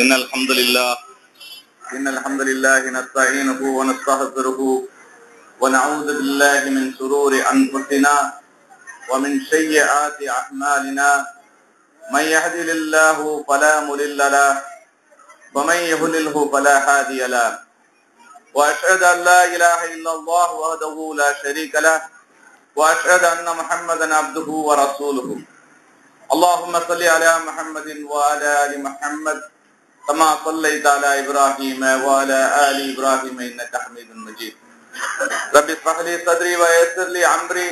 إن الحمد لله نستعينه ونستغفره ونعوذ بالله من شرور أنفسنا ومن سيئات أعمالنا من يهده الله فلا مضل له ومن يضلله فلا هادي له وأشهد أن لا إله إلا الله وحده لا شريك له وأشهد أن محمدا عبده ورسوله اللهم صل على محمد وعلى آل محمد كما صليت على إبراهيم وعلى آل إبراهيم إنك حميد مجيد رب اشرح لي صدري ويسر لي أمري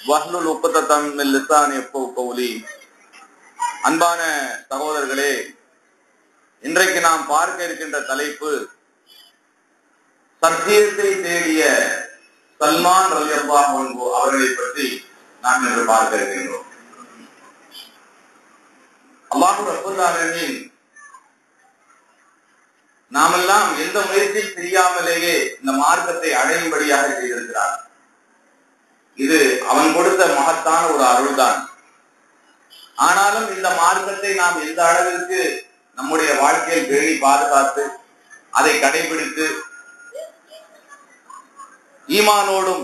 واحلل عقدة من لساني يفقهوا قولي. அன்பான சகோதரர்களே, இன்றைக்கு நாம் பார்க்க இருக்கின்ற தலைப்பு சத்தியத்தை தேடிய சல்மான் ரலியல்லாஹு அன்ஹு அவர்களை பற்றி நாம் இன்று பார்க்க இருக்கின்றோம். அல்லாஹ் ரப்பல் ஆலமீன் நாமெல்லாம் எந்த முயற்சியும் செய்யாமலேயே இந்த மார்க்கத்தை அடையும்படியாக செய்திருக்கிறார். இது அவன் கொடுத்த மகத்தான ஒரு அருள்தான். ஆனாலும் இந்த மார்க்கத்தை நாம் எந்த அளவிற்கு நம்முடைய வாழ்க்கையில் பேணி பாதுகாத்து அதை கடைபிடித்து ஈமானோடும்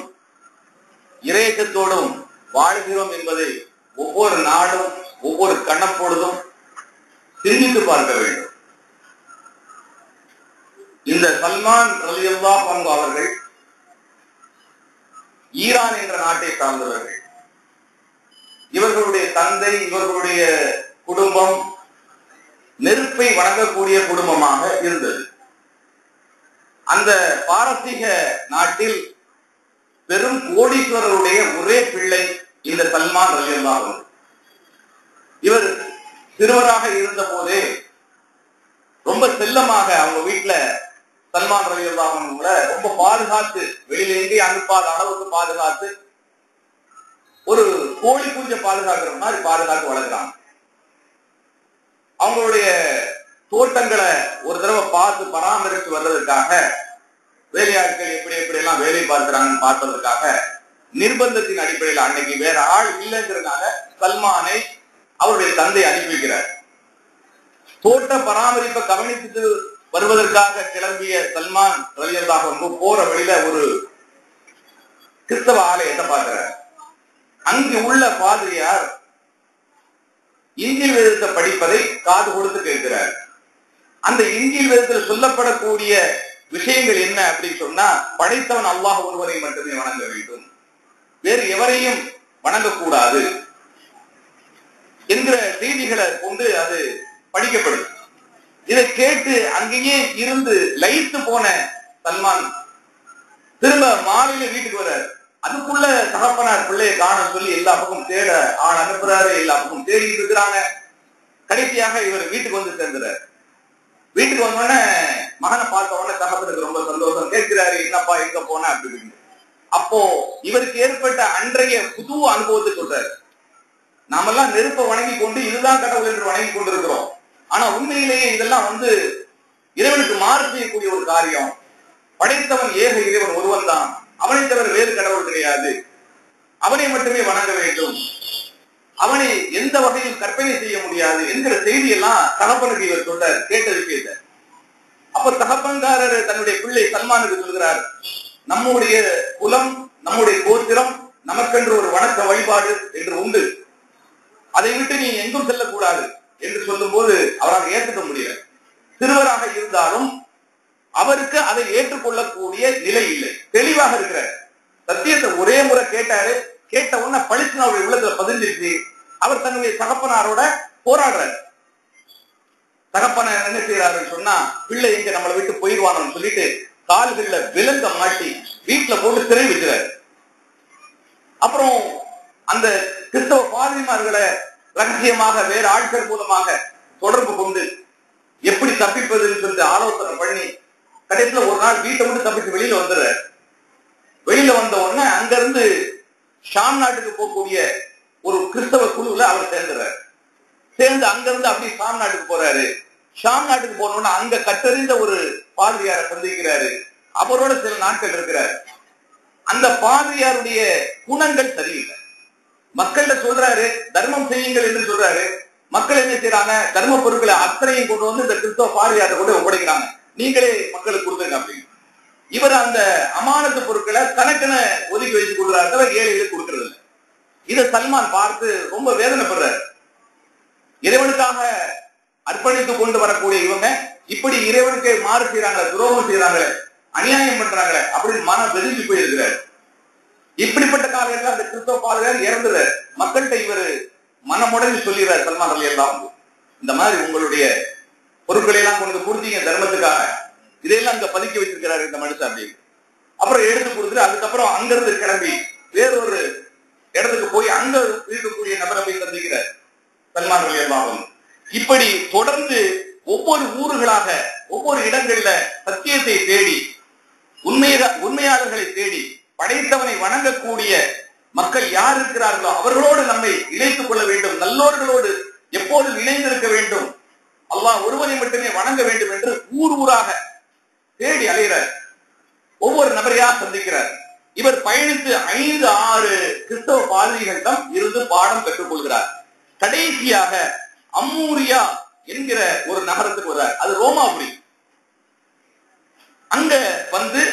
இறையச்சத்தோடும் வாழ்கிறோம் என்பதை ஒவ்வொரு நாடும் ஒவ்வொரு கண்ணப்பொழுதும் சிந்தித்து பார்க்க வேண்டும். இந்த சல்மான் ரலியல்லாஹு அன்ஹு அவர்கள் ஈரான் என்ற நாட்டை சார்ந்தவர்கள். இவர்களுடைய தந்தை, இவர்களுடைய குடும்பம் நெருப்பை வணங்கக்கூடிய குடும்பமாக இருந்தது. அந்த பாரசீக நாட்டில் பெரும் கோடீஸ்வரருடைய ஒரே பிள்ளை இந்த சல்மான் ரலியல்லாஹு அன்ஹு. இவர் சிறுவராக இருந்த போதே ரொம்ப செல்லமாக அவங்க வீட்டுல சல்மான் ரலியல்லாஹு அன்ஹுவை ரொம்ப பாதுகாத்து, வெளியில எங்கேயும் அனுப்பாத அளவுக்கு பாதுகாத்து, ஒரு கோழி குஞ்ச பாதுகாக்கிற மாதிரி பாதுகாத்து வளர்க்கிறாங்க. அவங்களுடைய தோட்டங்களை ஒரு தடவை பார்த்து பராமரித்து வர்றதுக்காக வேலையாட்கள் எப்படி எப்படி எல்லாம் வேலை பார்க்கிறாங்கன்னு பார்ப்பதற்காக நிர்பந்தத்தின் அடிப்படையில் அன்னைக்கு வேற ஆள் இல்லைங்கிறதுனால சல்மானை அவருடைய தந்தை அனுப்பி வைக்கிறார். தோட்ட பராமரிப்பை கவனித்து வருவதற்காக கிளம்பிய சல்மான் ரலியல்லாஹு அன்ஹு போற வழியில ஒரு கிறிஸ்தவ ஆலயத்தை பார்க்கிறார். அங்கு உள்ள பாதிரியார் இன்ஜில் வேதத்தை படிப்பதை காது கொடுத்து கேட்கிறார். அந்த இன்ஜில் வேதத்தில் சொல்லப்படக்கூடிய விஷயங்கள் என்ன அப்படின்னு சொன்னா, படைத்தவன் அல்லாஹ் ஒருவரை மட்டுமே வணங்க வேண்டும், வேறு எவரையும் வணங்கக்கூடாது என்கிற செய்திகளை கொண்டு அது படிக்கப்படுது. இதை கேட்டு அங்கேயே இருந்து லயித்து போன சல்மான் திரும்ப மாலையில வீட்டுக்கு வர்றாரு. அதுக்குள்ள தகப்பனார் பிள்ளையை காண சொல்லி எல்லா பக்கம் தேட ஆள் அனுப்புறாரு. எல்லா பக்கம் தேடிட்டு இருக்கிறாங்க. கடைசியாக இவர் வீட்டுக்கு வந்து சேர்ந்துறாரு. வீட்டுக்கு வந்தோடனே மகனை பார்த்த உடனே தகப்பனுக்கு ரொம்ப சந்தோஷம். கேட்கிறாரு, என்னப்பா எங்க போன அப்படின்னு. அப்போ இவருக்கு ஏற்பட்ட அன்றைய புது அனுபவத்தை சொல்றாரு. நாமெல்லாம் நெருப்பை வணங்கி கொண்டு இதுதான் கடவுள் என்று வணங்கி கொண்டிருக்கிறோம். ஆனா உண்மையிலேயே இதெல்லாம் இறைவனுக்கு மாறு செய்யக்கூடிய ஒரு காரியம். படைத்தவன் ஏக இறைவன் ஒருவன் தான். அவனை தவிர வேறு கடவுள் கிடையாது. அவனை மட்டுமே வணங்க வேண்டும். அவனை எந்த வகையில் கற்பனை செய்ய முடியாது என்கிற செய்தியெல்லாம் தகப்பனுக்கு இவர் சொல்றார். கேட்ட விஷயத்தை அப்ப தகப்பன்காரர் தன்னுடைய பிள்ளை சல்மானுக்கு சொல்கிறார், நம்முடைய குலம், நம்முடைய கோத்திரம், நமக்கென்று ஒரு வணக்க வழிபாடு என்று உண்டு. அதை விட்டு நீ எங்கும் செல்லக்கூடாது என்று சொல்லும் போது அவரால் ஏற்றுக்க முடியல. சிறுவராக இருந்தாலும் அவருக்கு அதை ஏற்றுக்கொள்ளக்கூடிய நிலை இல்லை. தெளிவாக இருக்கிறார். சத்தியத்தை ஒரே முறை கேட்டாரு. கேட்ட உடனே பழிச்சு அவருடைய உள்ளத்துல பதிஞ்சிருச்சு. அவர் தன்னுடைய தகப்பனாரோட போராடுறாரு. தகப்பனார் என்ன செய்யறாருன்னு சொன்னா, பிள்ளை எங்க நம்மளை விட்டு போயிடுவானு சொல்லிட்டு கால்கள்ல விலங்க மாட்டி வீட்டுல போட்டு சிறை வச்சுறாரு. அப்புறம் அந்த கிறிஸ்தவ பாதிரிமார்களை ரகசியமாக வேறு ஆட்கள் மூலமாக தொடர்பு கொண்டு எப்படி தப்பிப்பதுன்னு சொல்லிட்டு ஆலோசனை பண்ணி கடைசியில ஒரு நாள் வீட்டை விட்டு தப்பிச்சு வெளியில வந்துடுறாரு. வெளியில வந்த உடனே அங்கிருந்து ஷாம் நாட்டுக்கு போகக்கூடிய ஒரு கிறிஸ்தவ குழுவுல அவர் சேர்ந்துறாரு. சேர்ந்து அங்கிருந்து அப்படி ஷாம் நாட்டுக்கு போறாரு. ஷாம் நாட்டுக்கு போனோம்னா அங்க கற்றறிந்த ஒரு பாதிரியாரை சந்திக்கிறாரு. அவரோட சில நாட்கள் இருக்கிறாரு. அந்த பாதிரியாருடைய குணங்கள் சரியில்லை. மக்கள்கிட்ட சொல்றாரு, தர்மம் செய்யுங்கள் என்று சொல்றாரு. மக்கள் என்ன செய்யறாங்க, தர்ம பொருட்களை அத்தனையும் கொண்டு வந்து இந்த கிறிஸ்தவ பாதிரியார்ட்ட கொண்டு ஒப்படைக்கிறாங்க. நீங்களே மக்களுக்கு கொடுத்துருங்க அப்படின்னு. இவர் அந்த அமானத்து பொருட்களை தனக்கென ஒதுக்கி வைத்துக் கொள்றாரு, ஏழைகளுக்கு கொடுக்கறது இல்லை. இதை சல்மான் பார்த்து ரொம்ப வேதனைப்படுறாரு. இறைவனுக்காக அர்ப்பணித்துக் கொண்டு வரக்கூடிய இவங்க இப்படி இறைவனுக்கு மாறு செய்யறாங்களே, துரோகம் செய்யறாங்களே, அநியாயம் பண்றாங்களே அப்படின்னு மன வெதுங்கி போயிருக்கிறார். இப்படிப்பட்ட காலத்தில் அந்த கிறிஸ்தவ பாதிரியார் இறந்துறார். மக்கள்கிட்ட இவர் மனமுடனே சொல்லிடுறார் சல்மான் ரலியல்லாஹு அன்ஹு, இந்த மாதிரி உங்களுடைய பொருட்களை எல்லாம் கொண்டு கொடுத்தீங்க தர்மத்துக்காக, இதையெல்லாம் அங்க பதுக்கி வச்சிருக்கிறாரு இந்த மனுஷன் அப்படின்னு. அப்புறம் எடுத்து கொடுத்துட்டு அதுக்கப்புறம் அங்கிருந்து கிளம்பி வேறொரு இடத்துக்கு போய் அங்க இருக்கக்கூடிய நபரை போய் சந்திக்கிறார் சல்மான் ரலியல்லாஹு அன்ஹு. இப்படி தொடர்ந்து ஒவ்வொரு ஊர்களாக ஒவ்வொரு இடங்கள்ல சத்தியத்தை தேடி உண்மையாளர்களை தேடி படைத்தவனை வணங்கக்கூடிய மக்கள் யார் இருக்கிறார்களோ அவர்களோடு நம்மை இணைத்துக் கொள்ள வேண்டும், நல்லோர்களோடு எப்போதும் இணைந்திருக்க வேண்டும், அல்லாஹ் ஒருவனை மட்டுமே வணங்க வேண்டும் என்று ஊர் ஊராக தேடி அலைகிறார். ஒவ்வொரு நபரையா சந்திக்கிறார். இவர் பயணித்து 5-6 கிறிஸ்தவ பாதிரிகளிடம் இருந்து பாடம் பெற்றுக் கொள்கிறார். கடைசியாக அம்மூரியா என்கிற ஒரு நகரத்துக்கு வர்றார். அது ரோமாபுரி. அங்க வந்து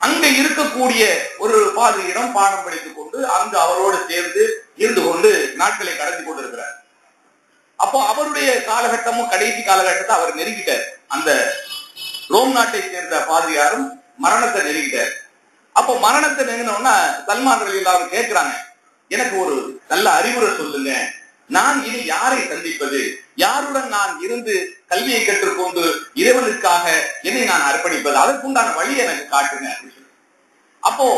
அங்க இருக்கக்கூடிய ஒரு பாதிரியிடம் பாடம் படித்துக் கொண்டு அங்கு அவரோடு சேர்ந்து இருந்து கொண்டு நாட்களை கடத்தி கொண்டிருக்கிறார். அப்போ அவருடைய காலகட்டமும் கடைசி காலகட்டத்தை அவர் நெருங்கிட்டார். அந்த ரோம் நாட்டை சேர்ந்த பாதிரியாரும் மரணத்தை நெருங்கிட்டார். அப்போ மரணத்தை நெருங்கினோம்னா சல்மான் ரலியல்லாஹு அன்ஹு கேட்கிறாங்க, எனக்கு ஒரு நல்ல அறிவுரை சொல்லுங்க, நான் இனி யாரை சந்திப்பது, யாருடன் நான் இருந்து கல்வியை கற்றுக்கொண்டு இறைவனுக்காக என்னை நான் அர்ப்பணிப்பது, அதற்குண்டான வழி எனக்கு காட்டுங்க அப்படின்னு சொல்லி. அப்போ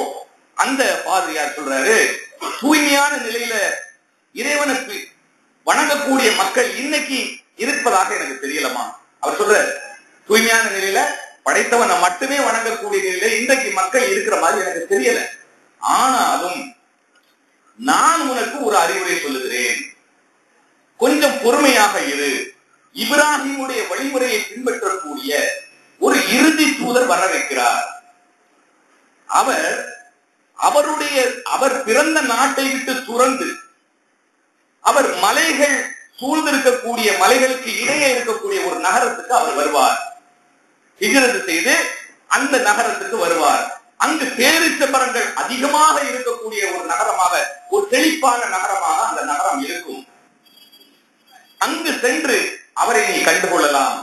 அந்த பாதிரியார் சொல்றாரு, தூய்மையான நிலையில இறைவனுக்கு வணங்கக்கூடிய மக்கள் இன்னைக்கு இருப்பதாக எனக்கு தெரியலமா. அவர் சொல்றாரு, தூய்மையான நிலையில படைத்தவனை மட்டுமே வணங்கக்கூடிய நிலையில இன்றைக்கு மக்கள் இருக்கிற மாதிரி எனக்கு தெரியல. ஆனாலும் நான் உனக்கு ஒரு அறிவுரை சொல்லுகிறேன், கொஞ்சம் பொறுமையாக இரு. இப்ராஹிமுடைய வழிமுறையை பின்பற்றக்கூடிய ஒரு இறுதி தூதர் வர வைக்கிறார். அவர் பிறந்த நாட்டை விட்டு துறந்து அவர் மலைகள் சூழ்ந்திருக்கக்கூடிய மலைகளுக்கு இடையே இருக்கக்கூடிய ஒரு நகரத்துக்கு அவர் வருவார். ஹிஜ்ரத் செய்து அந்த நகரத்துக்கு வருவார். அங்கு பேரிச்ச மரங்கள் அதிகமாக இருக்கக்கூடிய ஒரு நகரமாக, ஒரு செழிப்பான நகரமாக அந்த நகரம் இருக்கும். அங்கு சென்று அவரை நீ கண்டுகொள்ளலாம்.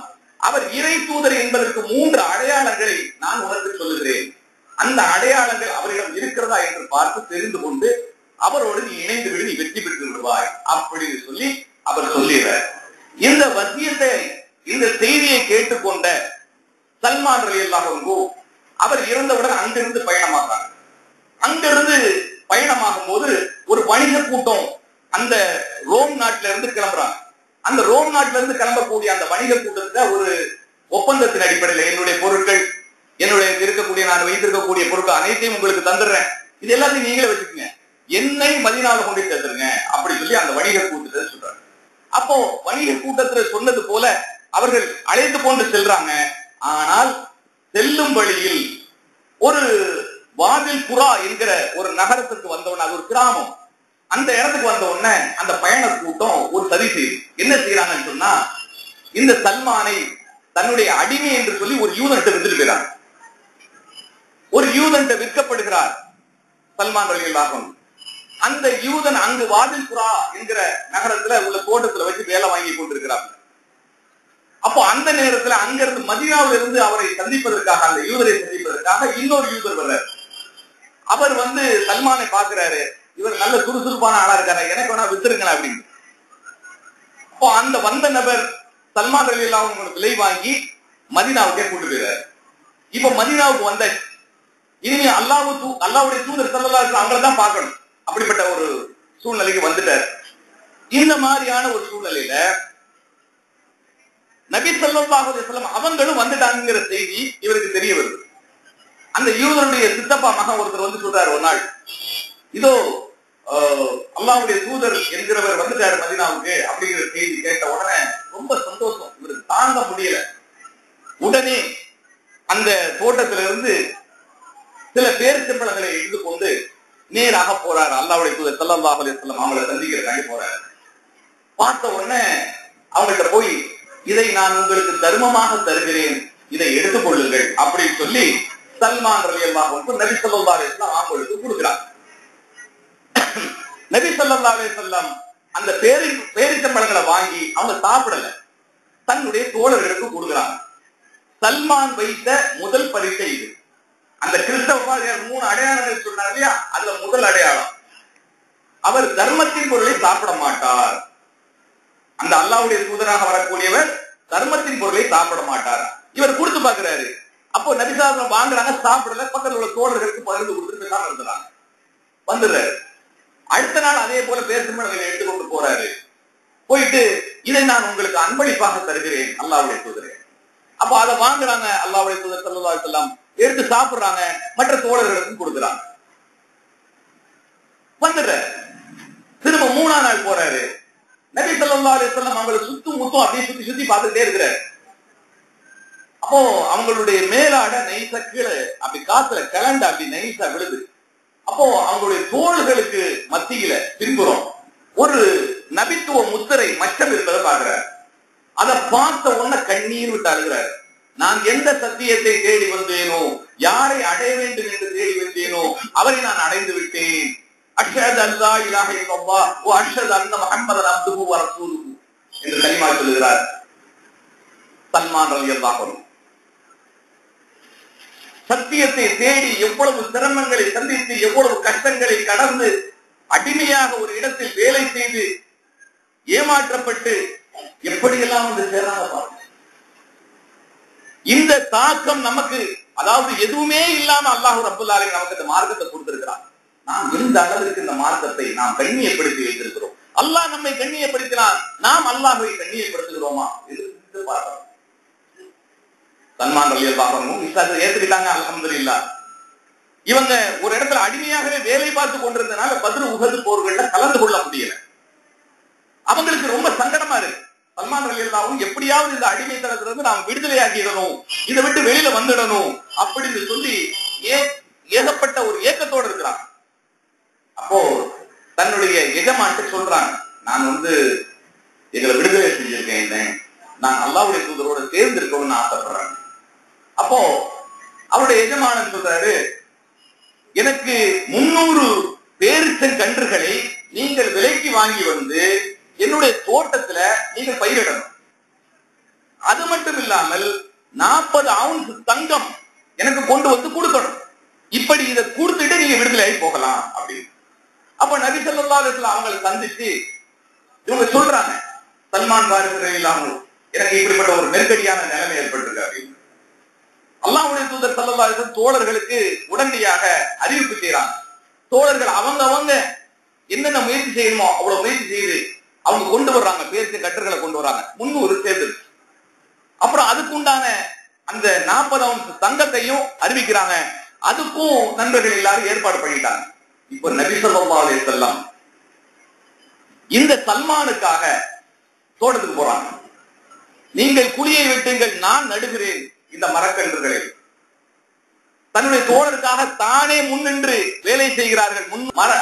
அவர் இறை தூதர் என்பதற்கு 3 அடையாளங்களை நான் உனக்கு சொல்லுகிறேன். அந்த அடையாளங்கள் அவரிடம் இருக்கிறதா என்று பார்த்து தெரிந்து கொண்டு அவரோடு நீ இணைந்து விடு, நீ வெற்றி பெற்று விடுவாய் அப்படின்னு சொல்லி அவர் சொல்லுகிறார். இந்த வசியத்தை, இந்த செய்தியை கேட்டுக்கொண்ட சல்மான் ரலியல்லாஹு அன்ஹு அவர் இறந்தவுடன் அங்கிருந்து பயணமாகிறார். அங்கிருந்து பயணமாகும் போது ஒரு வணிக கூட்டம் அந்த ரோம் நாட்டில இருந்து கிளம்புறாங்க. அந்த ரோம் நாட்டில இருந்து கிளம்பக்கூடிய அந்த வணிக கூட்டத்துல ஒரு ஒப்பந்தத்தின் அடிப்படையில் என்னுடைய பொருட்கள், என்னுடைய இருக்கக்கூடிய நான் வைத்திருக்கக்கூடிய பொருட்கள் அனைத்தையும் உங்களுக்கு தந்துடுறேன், இது எல்லாத்தையும் நீங்களே வச்சுக்கோங்க, என்னை மதீனாவுல கொண்டு சேர்த்துருங்க அப்படி சொல்லி அந்த வணிக கூட்டத்தை சொல்றாங்க. அப்போ வணிக கூட்டத்துல சொன்னது போல அவர்கள் அழைத்து கொண்டு செல்றாங்க. ஆனால் செல்லும் வழியில் ஒரு வாதில் புறா என்கிற ஒரு நகரத்துக்கு வந்தவன, அது ஒரு கிராமம். அந்த இடத்துக்கு வந்த உடனே அந்த பயண கூட்டம் ஒரு சதி செய்யுது. என்ன செய்யறாங்கன்னு சொன்னா, இந்த சல்மானை தன்னுடைய அடிமை என்று சொல்லி ஒரு யூதன்ட்ட வித்துட்டு போயிறாங்க. ஒரு யூதன்ட்ட விற்கப்படுகிறார் சல்மான் ரலியல்லாஹு அன்ஹு. அந்த யூதன் அங்கு வாதில் புறா என்கிற நகரத்துல உள்ள தோட்டத்துல வச்சு வேலை வாங்கி கொண்டிருக்கிறார். அப்போ அந்த நேரத்துல அங்கிருந்து மதீனாவில இருந்து அவரை சந்திப்பதற்காக, அந்த யூதரை சந்திப்பதற்காக இன்னொரு யூதர் வர்றார். அவர் வந்து சல்மானை பாக்குறாரு, இவர் நல்ல சுறுசுறுப்பான ஆளா இருக்காரு, எனக்கு வேணா வித்துருங்களா அப்படின்னு. அப்போ அந்த வந்த நபர் சல்மான் ரலியல்லாஹு அன்ஹு விலை வாங்கி மதீனாவுக்கே கூட்டு போயிறாரு. இப்ப மதீனாவுக்கு வந்த இனிமே அல்லாஹ்வுடைய தூதர் ஸல்லல்லாஹு அலைஹி வஸல்லம் அவங்களதான் பார்க்கணும், அப்படிப்பட்ட ஒரு சூழ்நிலைக்கு வந்துட்டார். இந்த மாதிரியான ஒரு சூழ்நிலையில நபி ஸல்லல்லாஹு அலைஹி வஸல்லம் அவங்களும் வந்துட்டாங்கிற செய்தி இவருக்கு தெரிய வருது. அந்த யூதருடைய சித்தப்பா மகன் ஒருத்தர் வந்து சொல்றாரு ஒரு நாள், இதோ அல்லாஹ்வுடைய தூதர் என்கிறவர் வந்துட்டாரு மதீனாவுக்கு அப்படிங்கிற செய்தி கேட்ட உடனே ரொம்ப சந்தோஷம், இவருக்கு தாங்க முடியல. உடனே அந்த தோட்டத்திலிருந்து சில பேரிச்சம்பழங்களை எடுத்து கொண்டு நேராக போறாரு. அல்லாஹ்வுடைய தூதர் ஸல்லல்லாஹு அலைஹி வஸல்லம் அவங்களை சந்திக்கிறதுக்காக போறாரு. பார்த்த உடனே அவங்கள்ட்ட போய் இதை நான் உங்களுக்கு தர்மமாக தருகிறேன், இதை எடுத்துக் கொள்ளுங்கள் அப்படின்னு சொல்லி சல்மான் ரலியல்லாஹு அன்ஹு நபி ஸல்லல்லாஹு அலைஹி வஸல்லம் அவங்களுக்கு கொடுக்கிறார். நபி ஸல்லல்லாஹு அலைஹி வஸல்லம் அந்த பேரிச்சம்பழங்களை வாங்கி அவங்க சாப்பிடல, தன்னுடைய தோழர்களுக்கு கொடுக்கிறாங்க. சல்மான் வைத்த முதல் பரிசை இது. அந்த கிறிஸ்தவ 3 அடையாளங்கள் சொன்னார் இல்லையா, அதுல முதல் அடையாளம், அவர் தர்மத்தின் பொருளை சாப்பிட மாட்டார். அந்த அல்லாஹ்வுடைய தூதராக வரக்கூடியவர் தர்மத்தின் பொருளை சாப்பிட மாட்டார். இவர் கொடுத்து பாக்குறாரு. அப்போ நபி ஸல்லல்லாஹு அலைஹி வஸல்லம் வாங்குறாங்க, சாப்பிடல, பக்கத்துல உள்ள தோழர்களுக்கு பகிர்ந்து கொடுத்து பேசாம இருந்தாங்க. வந்துடுறாரு. அடுத்த நாள் அதே போல பேரிச்சம்பழங்களை எடுத்துக்கொண்டு போறாரு. போயிட்டு இதை நான் உங்களுக்கு அன்பளிப்பாக தருகிறேன் அல்லாஹ்வுடைய தூதரே. அப்ப அதை வாங்குறாங்க. அல்லாஹ்வுடைய தூதர் ஸல்லல்லாஹு அலைஹி வஸல்லம் எடுத்து சாப்பிடுறாங்க, மற்ற தோழர்களுக்கும் கொடுக்குறாங்க. வந்துடுற திரும்ப 3ஆம் நாள் போறாரு. நபி ஸல்லல்லாஹு அலைஹி வஸல்லம் அவங்களை முத்தும் அப்படியே சுத்தி சுத்தி பார்த்துட்டே இருக்கிறாரு. அப்போ அவங்களுடைய மேலாட நைசா கீழே அப்படி காத்துல கலண்டு அப்படி நைசா விழுது. அப்போ அவங்களுடைய தோள்களுக்கு மத்தியில பின்புறம் ஒரு நபித்துவ முத்திரை மச்சம் இருப்பதை பார்க்கிறார். அதை பார்த்த உடனே கண்ணீர் விட்டு அழுகிறார். நான் எந்த சத்தியத்தை தேடி வந்தேனோ, யாரை அடைய வேண்டும் என்று தேடி வந்தேனோ அவரை நான் அடைந்து விட்டேன். அஷ்ஹது அல்லா இலாஹ இல்லல்லாஹ் வ அஷ்ஹது அன்ன முஹம்மதன் அப்துஹு வ ரசூலுஹு என்று கலிமா சொல்கிறார் சல்மான் ரலியல்லாஹு அன்ஹு. சத்தியத்தை தேடி எவ்வளவு சிரமங்களை சந்தித்து, எவ்வளவு கஷ்டங்களை கடந்து, அடிமையாக ஒரு இடத்தில் வேலை செய்து ஏமாற்றப்பட்டு எப்படியெல்லாம் வந்து சேராங்க. இந்த தாக்கம் நமக்கு, அதாவது எதுவுமே இல்லாம அல்லாஹ் ரப்பல் ஆலமீன் நமக்கு இந்த மார்க்கத்தை கொடுத்திருக்கிறான். நாம் எந்த அளவிற்கு இந்த மார்க்கத்தை நாம் கண்ணியப்படுத்தி வைத்திருக்கிறோம். அல்லாஹ் நம்மை கண்ணியப்படுத்தினான், நாம் அல்லாஹ்வை கண்ணியப்படுத்துகிறோமா என்று பார்க்கிறோம். சல்மான் ரலியல்லாஹு அன்ஹு இஸ்லாத்தை ஏத்துக்கிட்டாங்க, அல்ஹம்துலில்லாஹ். இவங்க ஒரு இடத்துல அடிமையாகவே வேலை பார்த்து கொண்டிருந்தனால பத்ர் உஹது போர்கள்ல கலந்து கொள்ள முடியல. அவங்களுக்கு ரொம்ப சங்கடமா இருக்கு. சல்மான் ரலியல்லாஹு அன்ஹு எப்படியாவது இந்த அடிமைத்தனத்திலிருந்து நாம் விடுதலை ஆக்கிடணும், இதை விட்டு வெளியில வந்துடணும் அப்படின்னு சொல்லி ஏகப்பட்ட ஒரு ஏக்கத்தோடு இருக்கிறாங்க. அப்போ தன்னுடைய எஜமான்ட்டு சொல்றாங்க, நான் எங்களை விடுதலை செஞ்சிருக்கேன், நான் அல்லாஹ்வுடைய தூதரோட சேர்ந்து இருக்கணும்னு ஆசைப்படுறேன். அப்போ அவருடைய எஜமானன் சொல்றாரு, எனக்கு 300 பேரிச்சங்கன்றுகளை நீங்கள் விலைக்கு வாங்கி வந்து என்னுடைய தோட்டத்துல நீங்கள் பயிரிடணும். அது மட்டும் இல்லாமல் 40 அவுன்ஸ் தங்கம் எனக்கு கொண்டு வந்து கொடுக்கணும். இப்படி இதை கொடுத்துட்டு நீங்க விடுதலை போகலாம் அப்படின்னு. அப்ப நபி ஸல்லல்லாஹு அலைஹி வஸல்லம் அவங்களை சந்திச்சு இவங்க சொல்றாங்க, சல்மான் பாரிஸ் ரலியல்லாஹு அன்ஹு எனக்கு இப்படிப்பட்ட ஒரு நெருக்கடியான நிலைமை ஏற்பட்டிருக்கு அப்படின்னு. அல்லாஹ்வுடைய தூதர் ஸல்லல்லாஹு அலைஹி வஸல்லம் தோழர்களுக்கு உடனடியாக அறிவிப்பு செய்யறாங்க. தோழர்கள் அவங்க என்னென்ன முயற்சி செய்யணுமோ அவ்வளவு முயற்சி செய்து அவங்க கொண்டு வர்றாங்க, பேரிச்ச கட்டுகளை கொண்டு வர்றாங்க. 300 சேர்ந்து. அப்புறம் அதுக்குண்டான அந்த 40 அவுன்ஸ் தங்கத்தையும் அறிவிக்கிறாங்க. அதுக்கும் நண்பர்கள் எல்லாரும் ஏற்பாடு பண்ணிட்டாங்க. இப்ப நபி ஸல்லல்லாஹு அலைஹி வஸல்லம் இந்த சல்மானுக்காக தோட்டத்துக்கு போறாங்க. நீங்கள் குழியை வெட்டுங்கள், நான் நடுகிறேன் இந்த மரக்கன்றுகளை. தன்னுடைய தோழருக்காக தானே முன்னின்று வேலை செய்கிறார்கள்.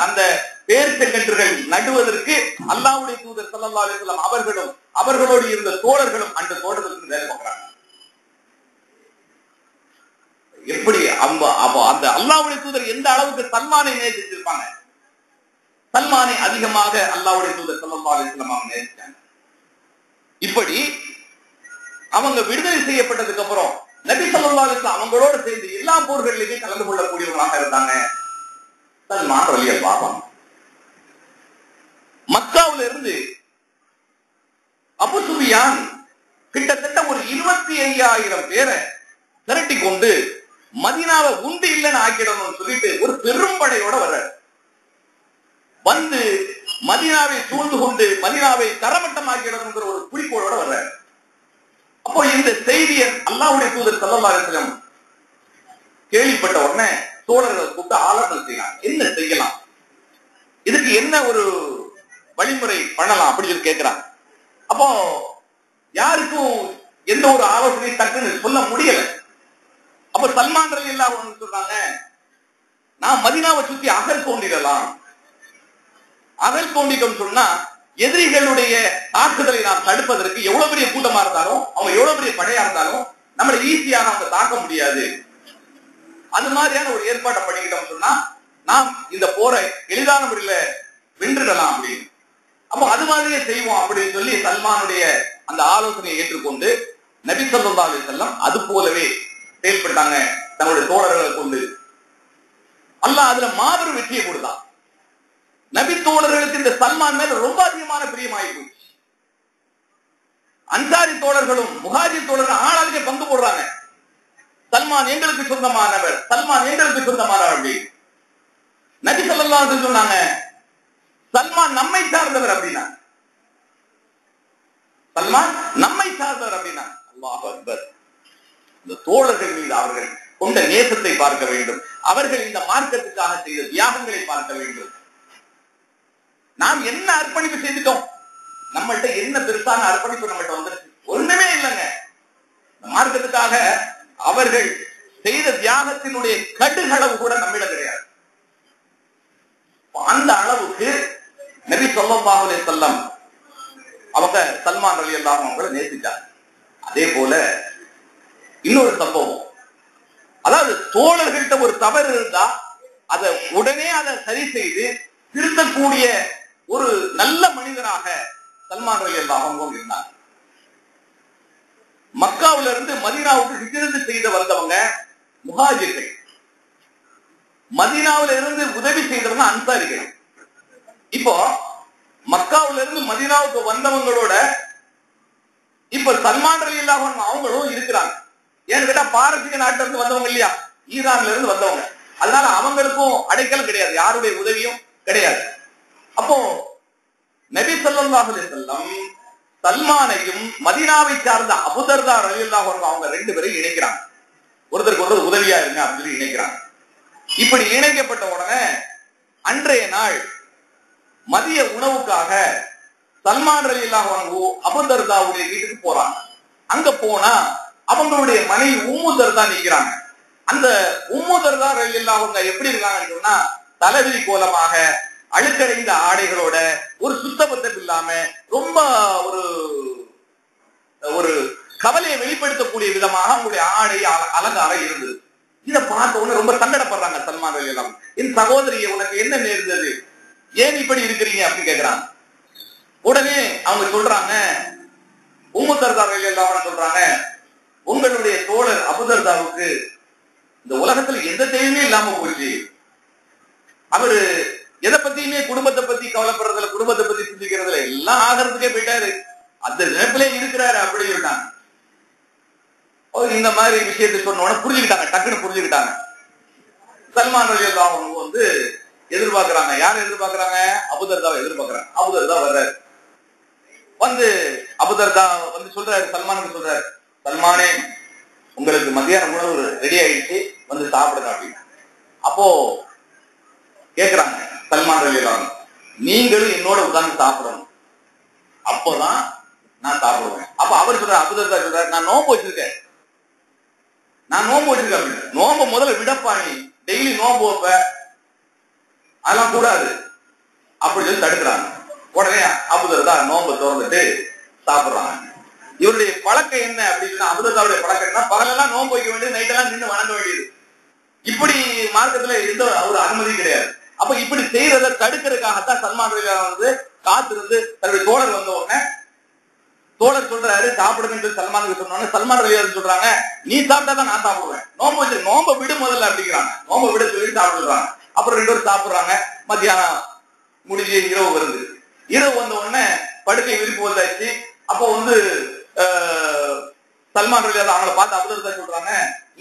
அந்த பேரிச்சங்கன்றுகள் நடுவதற்கு அல்லாஹ்வுடைய தூதர் ஸல்லல்லாஹு அலைஹி வஸல்லம் அவர்களும் அவர்களோடு இருந்த தோழர்களும் அந்த தோட்டத்துக்கு வேலை பார்க்கிறாங்க. எப்படி அந்த அல்லாஹ்வுடைய தூதர் எந்த அளவுக்கு சல்மானை நேசிச்சிருப்பாங்க. சல்மானை அதிகமாக அல்லாஹ்வுடைய தூதர் ஸல்லல்லாஹு அலைஹி வஸல்லம் அவங்க நேசிச்சாங்க. இப்படி அவங்க விடுதலை செய்யப்பட்டதுக்கு அப்புறம் நபி ஸல்லல்லாஹு அலைஹி வஸல்லம் அவங்களோடு சேர்ந்து எல்லா போர்களிலுமே கலந்து கொள்ளக்கூடியவர்களாக இருந்தாங்க சல்மான் ரலியல்லாஹு அன்ஹு. மக்காவில இருந்து அபூ சுஃபியான் கிட்டத்தட்ட ஒரு 25,000 பேரை திரட்டி கொண்டு மதீனாவை உண்டு இல்லைன்னு ஆக்கிடணும்னு சொல்லிட்டு ஒரு பெரும் படையோட வர்றாரு. வந்து மதீனாவை சூழ்ந்து கொண்டு மதீனாவை தரமட்டமாக்கிடணுங்கிற ஒரு குறிக்கோளோட வர்றாரு. அப்போ இந்த செய்தியை அல்லாஹ்வுடைய தூதர் ஸல்லல்லாஹு அலைஹி வஸல்லம் கேள்விப்பட்ட உடனே தோழர்களை கூப்பிட்டு ஆலோசனை செய்யலாம், என்ன செய்யலாம், இதுக்கு என்ன ஒரு வழிமுறை பண்ணலாம் அப்படின்னு சொல்லி கேட்கிறாங்க. அப்போ யாருக்கும் எந்த ஒரு ஆலோசனை டக்குன்னு சொல்ல முடியல. அப்ப சல்மான் ரலியல்லாஹு அன்ஹு சொல்றாங்க, நான் மதீனாவை சுத்தி அகல் தோண்டிடலாம். அகல் தோண்டிட்டோம் சொன்னா எதிரிகளுடைய தாக்குதலை நாம் தடுப்பதற்கு எவ்வளவு பெரிய கூட்டமா இருந்தாலும், அவங்க எவ்வளவு பெரிய படையா இருந்தாலும் நம்மளை ஈஸியாக அவங்க தாக்க முடியாது. அது மாதிரியான ஒரு ஏற்பாட்டை பண்ணிக்கிட்டோம் சொன்னா நாம் இந்த போரை எளிதான முறையில வென்றுடலாம் அப்படின்னு. அப்போ அது மாதிரியே செய்வோம் அப்படின்னு சொல்லி சல்மானுடைய அந்த ஆலோசனையை ஏற்றுக்கொண்டு நபி ஸல்லல்லாஹு அலைஹி வஸல்லம் அது போலவே செயல்பட்டாங்க தங்களுடைய தோழர்களை கொண்டு. அல்லாஹ் அதுல மாபெரும் வெற்றியை கொடுத்தான். நபி தோழர்களுக்கு இந்த சல்மான் மேல ரொம்ப அதிகமான பிரியமாயி போச்சு. அன்சாரி தோழர்களும் முஹாஜிர் தோழர்கள் ஆளாளுக்கே பங்கு போடுறாங்க. சல்மான் எங்களுக்கு சொந்தமானவர், சல்மான் எங்களுக்கு சொந்தமானவர் அப்படி. நபி ஸல்லல்லாஹு அலைஹி வஸல்லம் சொன்னாங்க, சல்மான் நம்மை சார்ந்தவர் அப்படின்னா, சல்மான் நம்மை சார்ந்தவர் அப்படின்னா. அல்லாஹ் அக்பர். இந்த தோழர்கள் மீது அவர்கள் கொண்ட நேசத்தை பார்க்க வேண்டும். அவர்கள் இந்த மார்க்கத்துக்காக செய்த தியாகங்களை பார்க்க வேண்டும். நாம் என்ன அர்ப்பணிப்பு செய்துட்டோம்? நம்மள்ட்ட என்ன பெருசான அர்ப்பணிப்பு நம்மள்ட்ட வந்துருச்சு? ஒண்ணுமே இல்லைங்க. இந்த மார்க்கத்துக்காக அவர்கள் செய்த தியாகத்தினுடைய கடுகளவு கூட நம்மிடம் கிடையாது. அந்த அளவுக்கு நபி ஸல்லல்லாஹு அலைஹி வஸல்லம் அவங்க சல்மான் ரலியல்லாஹு அன்ஹு அவங்களை நேசிச்சாங்க. அதே போல இன்னொரு சம்பவம், அதாவது தோழர்கள்ட்ட ஒரு தவறு இருந்தா அதை உடனே அதை சரி செய்து திருத்தக்கூடிய ஒரு நல்ல மனிதனாக சல்மான் ரலியல்லாஹு அன்ஹு இருந்தாங்க. மக்காவில இருந்து மதீனாவுக்கு ஹிஜ்ரத் செய்து வந்தவங்க முஹாஜிர்கள், மதீனாவில இருந்து உதவி செய்தவங்க அன்சாரிகள். இப்போ மக்காவில இருந்து மதீனாவுக்கு வந்தவங்களோட இப்ப சல்மான் ரலியல்லாஹு அன்ஹு அவங்களும் இருக்கிறாங்க. ஏன்னு கேட்டா பாரசீக நாட்டில இருந்து வந்தவங்க இல்லையா, ஈரான்ல இருந்து வந்தவங்க. அதனால அவங்களுக்கும் அடைக்கலம் கிடையாது, யாருடைய உதவியும் கிடையாது. அப்போ நபி ஸல்லல்லாஹு அலைஹி வஸல்லம் சல்மானையும் மதீனாவை சார்ந்த அபூதர்தா ரலியல்லாஹு அன்ஹு அவங்க ரெண்டு பேரும் இணைக்கிறாங்க. ஒருத்தருக்கு ஒருத்தர் உதவியா இருங்க அப்படின்னு இணைக்கிறாங்க. இப்படி இணைக்கப்பட்ட உடனே அன்றைய நாள் மதிய உணவுக்காக சல்மான் ரலியல்லாஹு அன்ஹு அபூதர்தாவுடைய வீட்டுக்கு போறாங்க. அங்க போனா அவங்களுடைய மனைவி உம்மு தர்தா நிக்கிறாங்க. அந்த உம்மு தர்தா ரலியல்லாஹு அன்ஹா எப்படி இருக்காங்கன்னு சொன்னா, தலைவிரி கோலமாக அழுக்கடைந்த ஆடைகளோட, ஒரு சுத்தபத்தம் இல்லாம, ரொம்ப ஒரு ஒரு கவலையை வெளிப்படுத்தக்கூடிய விதமாக அவங்களுடைய ஆடை அலங்காரம் இருந்தது. இதை பார்த்த உடனே ரொம்ப சங்கடப்படுறாங்க சல்மான் ரலியல்லாஹு அன்ஹு. என் சகோதரியை உனக்கு என்ன நேர்ந்தது, ஏன் இப்படி இருக்கிறீங்க அப்படின்னு கேட்கிறாங்க. உடனே அவங்க சொல்றாங்க, உம்மு தர்தா ரலியல்லாஹு அன்ஹா சொல்றாங்க, உங்களுடைய தோழர் அபூதர்தாவுக்கு இந்த உலகத்துல எந்த தேவையுமே இல்லாம போச்சு. அவரு எதை பத்தியுமே குடும்பத்தை பத்தி கவலைப்படுறதுல, குடும்பத்தை பத்தி சிந்திக்கிறதுல எல்லாம் ஆகிறதுக்கே போயிட்டாரு, அந்த நினைப்பிலே இருக்கிறாரு அப்படின்னு சொல்லிட்டாங்க. இந்த மாதிரி விஷயத்தை சொன்ன உடனே புரிஞ்சுக்கிட்டாங்க, டக்குன்னு புரிஞ்சுக்கிட்டாங்க. சல்மான் ரலியல்லாஹு அன்ஹு வந்து எதிர்பார்க்கிறாங்க. யாரை எதிர்பார்க்கிறாங்க? அபூதர்தாவை எதிர்பார்க்கிறாங்க. அபூதர்தா வர்றாரு. வந்து அபூதர்தா வந்து சொல்றாரு, சல்மானுக்கு சொல்றாரு, சல்மானே உங்களுக்கு மத்தியான உணவு ரெடி ஆயிடுச்சு, வந்து சாப்பிடுங்க அப்படின்னு. அப்போ கேக்குறாங்க சல்மான் ரலியல்லாஹு அன்ஹு, நீங்களும் என்னோட உட்கார்ந்து சாப்பிடணும், அப்போதான் நான் சாப்பிடுவேன். அப்ப அவர் சொல்றாரு, அபூதர்தா சொல்றாரு, நான் நோம்பு வச்சிருக்கேன், நான் நோம்பு வச்சிருக்கேன் அப்படின்னு. நோம்பு முதல்ல விடப்பா, நீ டெய்லி நோம்பு வைப்ப, அதெல்லாம் கூடாது அப்படி சொல்லி தடுக்கிறாங்க. உடனே அபூதர்தா நோம்பை திறந்துட்டு சாப்பிடுறாங்க. இவருடைய பழக்கம் என்ன அப்படின்னு, அபூதர்தாவுடைய பழக்கம் என்ன, பகலெல்லாம் நோம்பு வைக்க வேண்டியது, நைட்டெல்லாம் நின்று வணங்க வேண்டியது. இப்படி மார்க்கத்துல எந்த ஒரு அனுமதி கிடையாது. அப்ப இப்படி செய்யறதை தடுக்கிறதுக்காகத்தான் சல்மான் ரலியல்லாஹு அன்ஹு காத்திருந்து தன்னுடைய தோழர் வந்த உடனே, தோழர் சொல்றாரு சாப்பிடுங்க சல்மானுக்கு சொன்னோன்னு, சல்மான் ரலியல்லாஹு அன்ஹு சொல்றாங்க, நீ சாப்பிட்டாதான் நான் சாப்பிடுவேன், நோம்பு வச்சு நோம்பை விடு முதல்ல அப்படிங்கிறாங்க. நோம்பை விட சொல்லி சாப்பிடுறாங்க. அப்புறம் ரெண்டு பேரும் சாப்பிடுறாங்க. மத்தியானம் முடிஞ்சு இரவு வருது. இரவு வந்த உடனே படுக்கை விரிப்பு வந்தாச்சு. அப்போ வந்து சல்மான் ரலியல்லாஹு அவங்கள பார்த்து அபூதர்தா சொல்றாங்க,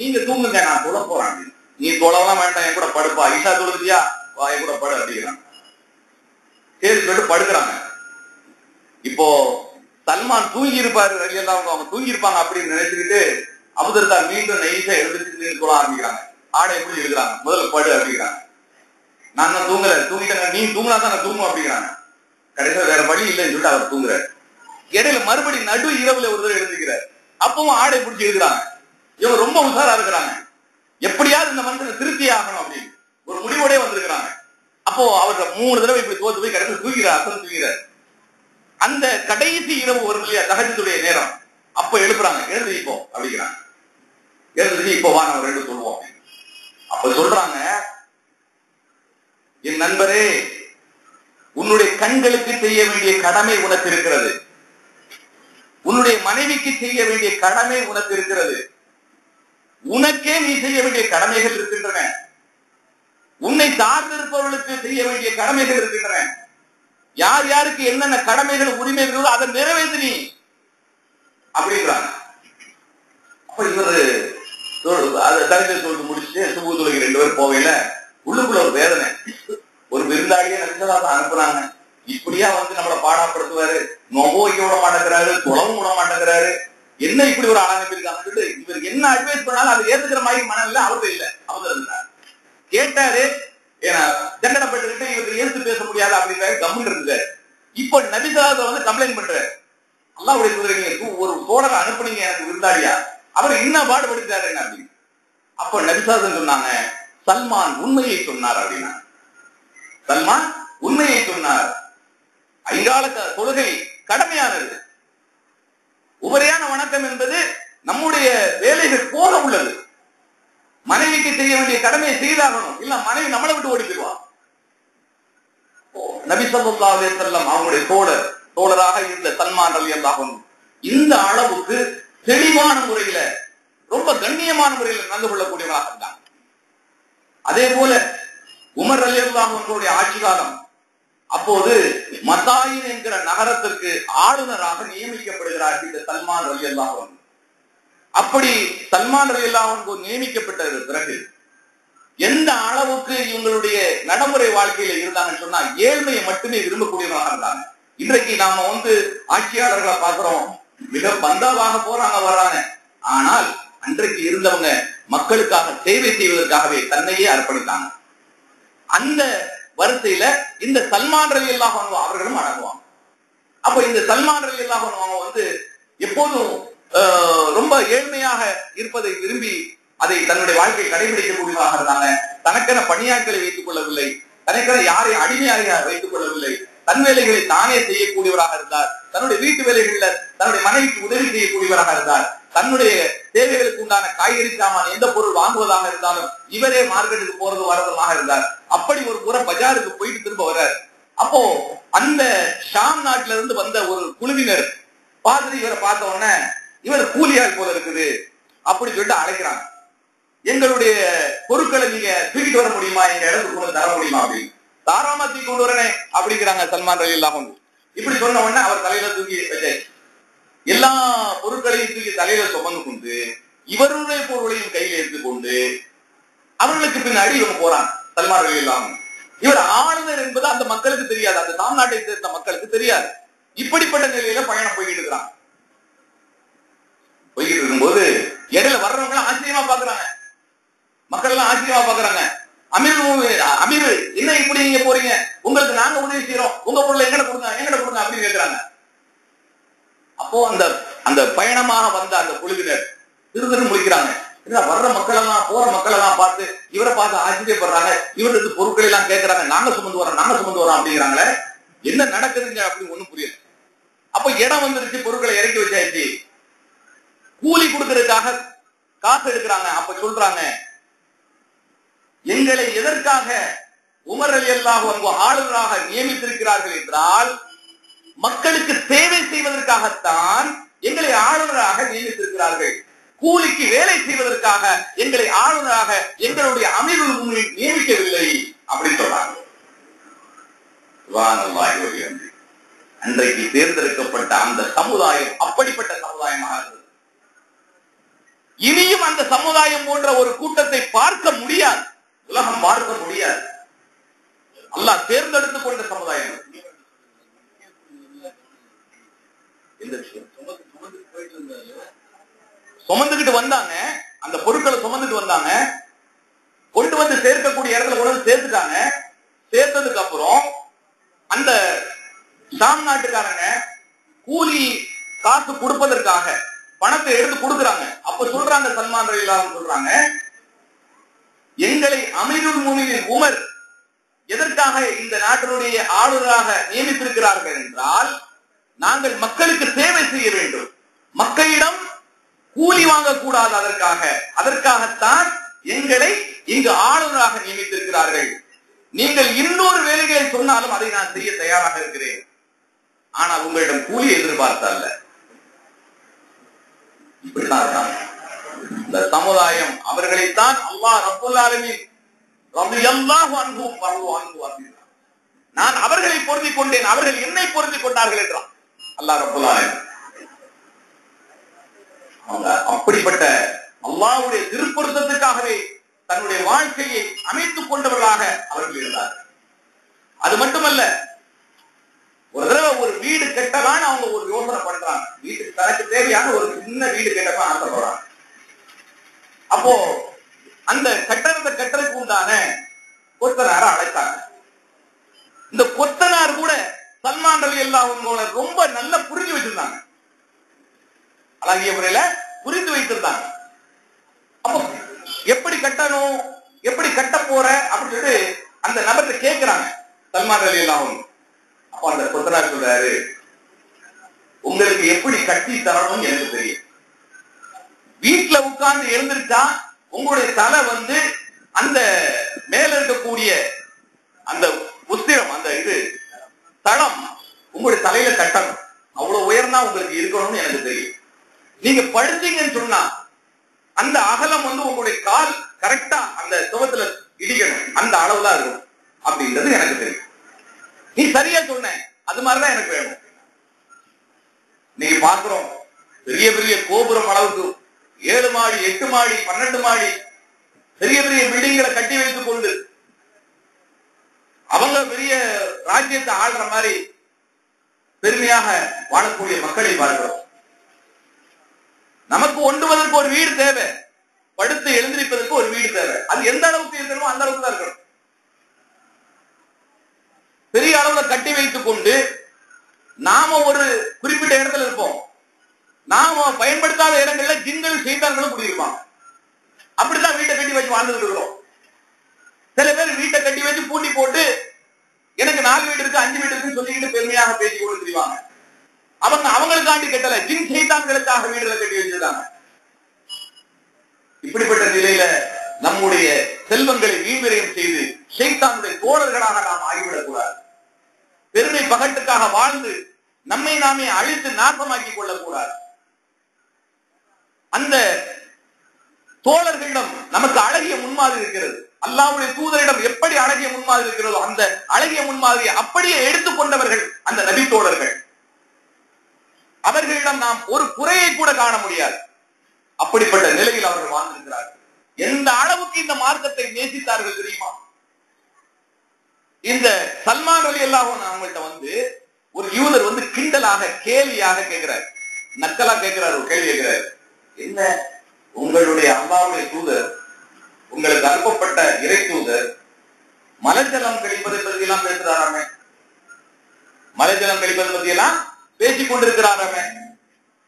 நீங்க தூங்குங்க, நான் தொழ போறேன். நீ தொழலாம் வேண்டாம், என் கூட படுப்பா, ஈஷா தொழுதியா, என் கூட படு அப்படிங்கிறாங்க. சரி சொல்லிட்டு படுக்கிறாங்க. இப்போ சல்மான் தூங்கி இருப்பாரு ரலியல்லாஹு அன்ஹு, அவங்க தூங்கி இருப்பாங்க அப்படின்னு நினைச்சுக்கிட்டு அபூதர்தா மீண்டும் நைஸா எழுந்துட்டு சொல்ல ஆரம்பிக்கிறாங்க. ஆடை எப்படி இருக்கிறாங்க, முதல்ல படு அப்படிங்கிறாங்க. நான் தான் தூங்கல, தூங்கிட்டேன், நீ தூங்கினாதான் நான் தூங்கும் அப்படிங்கிறாங்க. கடைசியில் வேற வழி இல்லைன்னு சொல்லிட்டு அவர் தூங்குறாரு. இடையில மறுபடியும் நடு இரவுல ஒரு தடவை எழுந்துக்கிறார். அப்பவும் ஆடை பிடிச்சி எழுதுறாங்க. இவங்க ரொம்ப உஷாரா இருக்கிறாங்க, எப்படியாவது இந்த மனுஷனை திருப்தி ஆகணும் அப்படின்னு ஒரு முடிவோடய வந்திருக்கிறாங்க. அப்போ அவர்கிட்ட 3 தடவை இப்படி தோத்து போய் கடைசியில் தூங்கிறார். அசல் தூங்கிறார். அந்த கடைசி இரவு வரும் இல்லையா, தஹஜ்ஜுடைய நேரம், அப்ப எழுப்புறாங்க, எழுந்திருப்போம் அப்படிங்கிறாங்க. எழுந்திருச்சு இப்போ வா நம்ம ரெண்டு சொல்லுவோம். அப்ப சொல்றாங்க, என் நண்பரே, உன்னுடைய கண்களுக்கு செய்ய வேண்டிய கடமை உனக்கு இருக்கிறது, உன்னுடைய மனைவிக்கு செய்ய வேண்டிய கடமை உனக்கு இருக்கிறது, உனக்கே நீ செய்ய வேண்டிய கடமைகள் இருக்கின்றன, உன்னை சார்ந்திருப்பவர்களுக்கு செய்ய வேண்டிய கடமைகள் இருக்கின்றன. யார் யாருக்கு என்னென்ன கடமைகள் உரிமைகளோ அதை நிறைவேற்று நீ அப்படிங்கிறாங்க. அப்ப இவரு தலைவர் சொல்லிட்டு முடிச்சுட்டு சுபு தொழுகை 2 பேரும் போவையில உள்ளுக்குள்ள ஒரு வேதனை. ஒரு விருந்தாளியே நபிசல்லாஹு அனுப்புறாங்க, இப்படியா வந்து நம்மளை பாடாப்படுத்துவாரு, நோவோ வைக்க விட மாட்டேங்கிறாரு, தொலைவும் விட மாட்டேங்கிறாரு, என்ன இப்படி ஒரு ஆரம்பிச்சிருக்காங்க. இவர் என்ன அட்வைஸ் பண்ணாலும் அதை ஏத்துக்கிற மாதிரி மனம் இல்ல, அவரு இல்ல, அவர் இருந்தார். கேட்டாரு, தண்டனைப்பட்டு இவருக்கு எதிர்த்து பேச முடியாது அப்படிங்கிற கம்முன்னு இருந்தாரு. இப்ப நபிசல்லாஹு வந்து கம்ப்ளைண்ட் பண்றாரு, அல்லாஹ்வுடைய தூதரே, நீங்க ஒரு தோழரை அனுப்புனீங்க எனக்கு விருந்தாளியா, அவர் என்ன பாடுபடுத்தாரு அப்படின்னு. அப்ப நபிசல்லாஹு சொன்னாங்க, சல்மான் உண்மையை சொன்னார் அப்படின்னா. சல்மான் உண்மையை சொன்னார். ஐங்கால தொழுகை கடமையானது, உபரியான வணக்கம் என்பது நம்முடைய வேலைகள் போல உள்ளது. மனைவிக்கு செய்ய வேண்டிய கடமையை செய்தாகணும், இல்ல மனைவி நம்மளை விட்டு ஓடி போயிடுவான். நபி ஸல்லல்லாஹு அலைஹி வஸல்லம் அவங்களுடைய தோழராக இருந்த சல்மான் ரலியல்லாஹு அன்ஹு இந்த அளவுக்கு தெளிவான முறையில, ரொம்ப கண்ணியமான முறையில் நடந்து கொள்ளக்கூடியவராக இருந்தாங்க. அதே போல உமர் ரலியல்லாஹு அன்ஹுடைய ஆட்சி காலம், அப்போது மதாயின் என்கிற நகரத்திற்கு ஆளுநராக நியமிக்கப்படுகிறார் இந்த சல்மான் ரலியல்லாஹு அன்ஹு. அப்படி சல்மான் ரலியல்லாஹு அன்ஹு நியமிக்கப்பட்டது பிறகு எந்த அளவுக்கு இவங்களுடைய நடைமுறை வாழ்க்கையில இருந்தாங்கன்னு சொன்னா, ஏழ்மையை மட்டுமே விரும்பக்கூடியவராக இருந்தாங்க. இன்றைக்கு நாம வந்து ஆட்சியாளர்களை பார்க்கிறோம், மிக பந்தாவாக போறாங்க வர்றாங்க. ஆனால் அன்றைக்கு இருந்தவங்க மக்களுக்காக சேவை செய்வதற்காகவே தன்னையே அர்ப்பணித்தாங்க. அந்த வரிசையில இந்த சல்மான் ரலியல்லாஹு அன்ஹு அவர்களும் அடங்குவாங்க. அப்ப இந்த சல்மான் ரலியல்லாஹு அன்ஹு வந்து எப்போதும் ரொம்ப ஏழ்மையாக இருப்பதை விரும்பி அதை தன்னுடைய வாழ்க்கையை கடைபிடிக்கக்கூடியவராக இருந்தாங்க. தனக்கென பணியாட்களை வைத்துக் கொள்ளவில்லை, தனக்கென யாரையும் அடிமையாக வைத்துக் கொள்ளவில்லை, தன் வேலைகளை தானே செய்யக்கூடியவராக இருந்தார். தன்னுடைய வீட்டு வேலைகள்ல தன்னுடைய மனைவிக்கு உதவி செய்யக்கூடியவராக இருந்தார். தன்னுடைய தேவைகளுக்கு உண்டான காய்கறி சாமான் எந்த பொருள் வாங்குவதாக இருந்தாலும் இவரே மார்க்கெட்டுக்கு போறது வரதுமாக இருந்தார். அப்படி ஒரு முறை பஜாருக்கு போயிட்டு திரும்ப வர்றார். அப்போ அந்த ஷாம் நாட்டில இருந்து வந்த ஒரு குழுவினர் பார்த்துட்டு இவரை பார்த்த உடனே, இவர் கூலியால் போல இருக்குது அப்படி சொல்லிட்டு அழைக்கிறாங்க. எங்களுடைய பொருட்களை நீங்க தூக்கிட்டு வர முடியுமா, எங்க இடத்துக்கு கொண்டு தர முடியுமா அப்படின்னு. தாராளமா தூக்கி கொண்டு வரனே அப்படிங்கிறாங்க சல்மான் ரலியல்லாஹு அன்ஹு. இப்படி சொன்ன உடனே அவர் தலையில தூக்கி வச்சாச்சு. எல்லா பொருட்களையும் தூக்கி தலையில சுமந்து கொண்டு இவருடைய பொருளையும் கையில் எடுத்துக்கொண்டு அவர்களுக்கு பின்னாடி இவங்க போறாங்க சல்மான் ரலியல்லாஹு அன்ஹு. இவர் ஆளுநர் என்பது அந்த மக்களுக்கு தெரியாது, அந்த தமிழ்நாட்டை சேர்ந்த மக்களுக்கு தெரியாது. இப்படிப்பட்ட நிலையில பயணம் போய்கிட்டு இருக்கிறாங்க. போய்கிட்டு இருக்கும்போது இடையில வர்றவங்க ஆச்சரியமா பாக்குறாங்க, மக்கள் எல்லாம் ஆச்சரியமா பாக்குறாங்க. அமீர் என்ன இப்படி நீங்க போறீங்க, உங்களுக்கு நாங்க உதவி செய்யறோம், உங்க பொருளை எங்கட கொடுங்க அப்படின்னு கேட்கிறாங்க. அப்போ அந்த பயணமாக வந்த அந்த குழுவினர் திரு முடிக்கிறாங்க. வர்ற மக்கள் எல்லாம் போற மக்கள் எல்லாம் பார்த்து இவரை பார்த்து ஆச்சரியப்படுறாங்க. இவருக்கு பொருட்கள் எல்லாம் கேட்கிறாங்க, நாங்க சுமந்து வரோம் அப்படிங்கிறாங்களே, என்ன நடக்குதுங்க அப்படின்னு ஒண்ணும் புரியல. அப்ப இடம் வந்துருச்சு, பொருட்களை இறக்கி வச்சாச்சு, கூலி கொடுக்கறதுக்காக காசு எடுக்கிறாங்க. அப்ப சொல்றாங்க, எங்களை எதற்காக உமர் ரலியல்லாஹு அன்ஹு ஆளுநராக நியமித்திருக்கிறார்கள் என்றால், மக்களுக்கு சேவை செய்வதற்காகத்தான் எங்களை ஆளுநராக நியமித்திருக்கிறார்கள், கூலிக்கு வேலை செய்வதற்காக எங்களை ஆளுநராக எங்களுடைய அமீருல் முஃமினீன் நியமிக்கவில்லை அப்படின்னு சொல்றாங்க. அன்றைக்கு தேர்ந்தெடுக்கப்பட்ட அந்த சமுதாயம் அப்படிப்பட்ட சமுதாயமாக இருந்தது. இனியும் அந்த சமுதாயம் போன்ற ஒரு கூட்டத்தை பார்க்க முடியாது, உலகம் பார்க்க முடியாது. அல்லாஹ் தேர்ந்தெடுத்துக் கொண்ட சமுதாயம். சுமந்துகிட்டு வந்தாங்க, அந்த பொருட்களை சுமந்துட்டு வந்தாங்க, கொண்டு வந்து சேர்க்கக்கூடிய இடத்துல கொண்டு வந்து சேர்த்துட்டாங்க. சேர்த்ததுக்கு அப்புறம் அந்த ஷாம் நாட்டுக்காரங்க கூலி காசு கொடுப்பதற்காக பணத்தை எடுத்து கொடுக்குறாங்க. அப்ப சொல்றாங்க சல்மான் ரலியல்லாஹு சொல்றாங்க, எங்களை அமீருல் முஃமினீன் உமர் எதற்காக இந்த நாட்டினுடைய ஆளுநராக நியமித்திருக்கிறார்கள் என்றால், நாங்கள் மக்களுக்கு சேவை செய்ய வேண்டும், மக்களிடம் கூலி வாங்கக்கூடாது. அதற்காகத்தான் எங்களை இங்கு ஆளுநராக நியமித்திருக்கிறார்கள். நீங்கள் இன்னொரு வேலைகளை சொன்னாலும் அதை நான் செய்ய தயாராக இருக்கிறேன், ஆனால் உங்களிடம் கூலி எதிர்பார்த்தல்ல. இப்படிதான் இருக்காங்க இந்த சமுதாயம். அவர்களைத்தான் அல்லாஹ் ரப்புல் ஆலமீன் ரலியல்லாஹு அன்ஹு வர்து அன்ஹு அப்படின்றார். நான் அவர்களை பொருந்திக் கொண்டேன், அவர்கள் என்னை பொருந்திக் கொண்டார்கள் என்றான் அல்லாஹ் ரப்புல் ஆலமீன். அப்படிப்பட்ட அல்லாஹ்வுடைய திருப்பொருத்தத்துக்காகவே தன்னுடைய வாழ்க்கையை அமைத்துக் கொண்டவர்களாக அவர்கள் இருந்தார்கள். அது மட்டுமல்ல, ஒரு தடவை ஒரு வீடு கட்டலான்னு அவங்க ஒரு யோசனை பண்றாங்க. வீட்டுக்கு தனக்கு தேவையான ஒரு சின்ன வீடு கட்டலாம் ஆசைப்படுறாங்க. அப்போ அந்த கட்டறதுக்கு உண்டான கொத்தனாரை அழைத்தாங்க. இந்த கொத்தனார் கூட சல்மான் ரலியல்லாஹு அன்ஹு ரொம்ப நல்லா புரிஞ்சு வச்சிருந்தாங்க, அழகிய முறையில புரிந்து வைத்திருந்தாங்க. அப்போ எப்படி கட்டணும், எப்படி கட்ட போற அப்படின்னு சொல்லி அந்த நபர்கிட்ட கேட்கிறாங்க சல்மான் ரலியல்லாஹு அன்ஹு. அப்ப அந்த கொத்தனார் சொல்றாரு, உங்களுக்கு எப்படி கட்டி தரணும்னு எனக்கு தெரியும். வீட்டுல உட்கார்ந்து எழுந்திருச்சா உங்களுடைய தலை அந்த மேல இருக்கக்கூடிய அந்த உஸ்திரம், அந்த தடம் உங்களுடைய தலையில கட்டணும். அவ்வளவு உயர்ந்தா உங்களுக்கு இருக்கணும்னு எனக்கு தெரியும். நீங்க படுத்தீங்கன்னு சொன்னா அந்த அகலம் உங்களுடைய கால் கரெக்டா அந்த சுவத்துல இடிக்கணும், அந்த அளவுதான் இருக்கும் அப்படின்றது எனக்கு தெரியும். நீ சரியா சொன்ன, அது மாதிரிதான் எனக்கு வேணும். நீங்க பாக்குறோம் பெரிய பெரிய கோபுரம் அளவுக்கு 7 மாடி 8 மாடி 12 மாடி பெரிய பெரிய பில்டிங்களை கட்டி வைத்துக் கொண்டு அவங்க பெரிய ராஜ்யத்தை ஆள்ற மாதிரி பெருமையாக வாழக்கூடிய மக்களை பார்க்கிறோம். நமக்கு ஒன்றுவதற்கு ஒரு வீடு தேவை, படுத்து எழுந்திருப்பதற்கு ஒரு வீடு தேவை. அது எந்த அளவுக்கு இருக்கணுமோ அந்த அளவுக்கு தான் இருக்கணும். பெரிய அளவுல கட்டி வைத்துக் கொண்டு நாம ஒரு குறிப்பிட்ட இடத்துல இருப்போம், நாம பயன்படுத்தாத இடங்கள்ல ஜின்களும் சைத்தான்களும் குடியிருப்பாங்க. அப்படித்தான் வீட்டை கட்டி வச்சு வாழ்ந்துட்டு இருக்கிறோம். சில பேர் வீட்டை கட்டி வச்சு பூட்டி போட்டு எனக்கு 4 வீடு இருக்கு 5 வீடு இருக்குன்னு சொல்லிக்கிட்டு பெருமையாக பேசி கொண்டு தெரிவாங்க. அவங்களுக்காண்டி கட்டல, ஜின் சைத்தான்களுக்காக வீடுகளை கட்டி வச்சிருக்காங்க. இப்படிப்பட்ட நிலையில நம்முடைய செல்வங்களை வீண்விரயம் செய்து சைத்தானுடைய தோழர்களாக நாம் ஆகிவிடக் கூடாது. பெருமை பகட்டுக்காக வாழ்ந்து நம்மை நாமே அழித்து நாசமாக்கிக் கொள்ளக்கூடாது. அந்த தோழர்களிடம் நமக்கு அழகிய முன்மாதிரி இருக்கிறது. அல்லாஹ்வுடைய தூதரிடம் எப்படி அழகிய முன்மாதிரி இருக்கிறதோ அந்த அழகிய முன்மாதிரியை அப்படியே எடுத்துக்கொண்டவர்கள் அந்த நபி தோழர்கள். அவர்களிடம் நாம் ஒரு குறையை கூட காண முடியாது. அப்படிப்பட்ட நிலையில் அவர்கள் வாழ்ந்திருக்கிறார்கள். எந்த அளவுக்கு இந்த மார்க்கத்தை நேசித்தார்கள் தெரியுமா? இந்த சல்மான் ரலியல்லாஹு அன்ஹு அவங்கள்ட்ட ஒரு யூதர் கிண்டலாக கேலியாக கேட்கிறார், நக்கலா கேட்கிறார், ஒரு கேள்வி கேட்கிறார். என்ன, உங்களுடைய அல்லாஹ்வுடைய தூதர், உங்களுக்கு அனுப்பப்பட்ட இறை தூதர் மலஜலம் கழிப்பதை பற்றி எல்லாம் பேசுறாராமே, மலஜலம் கழிப்பதை பற்றி எல்லாம் பேசிக் கொண்டிருக்கிறாராமே,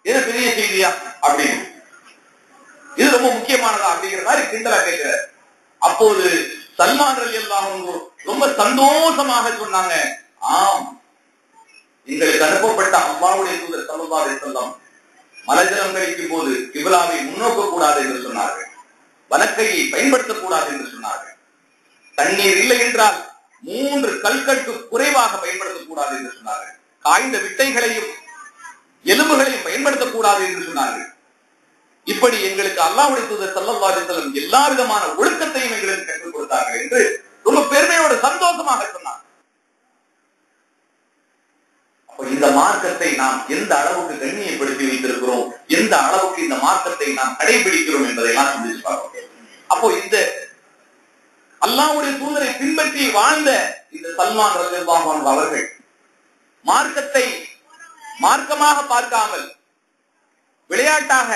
இது பெரிய செய்தியா அப்படின்னு, இது ரொம்ப முக்கியமானதா அப்படிங்கிற மாதிரி கிண்டலா கேட்கிறார். அப்போது சல்மான் ரலியல்லாஹு அன்ஹு ரொம்ப சந்தோஷமாக சொன்னாங்க, ஆம், எங்களுக்கு அனுப்பப்பட்ட அல்லாஹ்வுடைய தூதர் ஸல்லல்லாஹு அலைஹி வஸல்லம் மலஜலம் கழிக்கும் போது கிப்லாவை முன்னோக்க கூடாது என்று சொன்னார்கள், வலக்கையை பயன்படுத்தக்கூடாது என்று சொன்னார்கள், தண்ணீர் இல்லை என்றால் 3 கல்கட்டு குறைவாக பயன்படுத்தக்கூடாது என்று சொன்னார்கள், காய்ந்த விட்டைகளையும் எலும்புகளையும் பயன்படுத்தக்கூடாது என்று சொன்னார்கள். இப்படி எங்களுக்கு அல்லாஹ்வுடைய தூதர் ஸல்லல்லாஹு அலைஹி வஸல்லம் எல்லா விதமான ஒழுக்கத்தையும் எங்களுக்கு கற்றுக் கொடுத்தார்கள் என்று ரொம்ப பெருமையோடு சந்தோஷமாக சொன்னார். இந்த மார்க்கத்தை நாம் எந்த அளவுக்கு கண்ணியப்படுத்தி வைத்திருக்கிறோம், எந்த அளவுக்கு இந்த மார்க்கத்தை நாம் கடைபிடிக்கிறோம் என்பதையெல்லாம் சிந்திச்சு பார்க்கிறோம். அப்போ இந்த அல்லாஹ்வுடைய தூதரை பின்பற்றி வாழ்ந்த இந்த சல்மான் ரலியல்லாஹு அன்ஹு அவர்கள் மார்க்கத்தை மார்க்கமாக பார்க்காமல் விளையாட்டாக,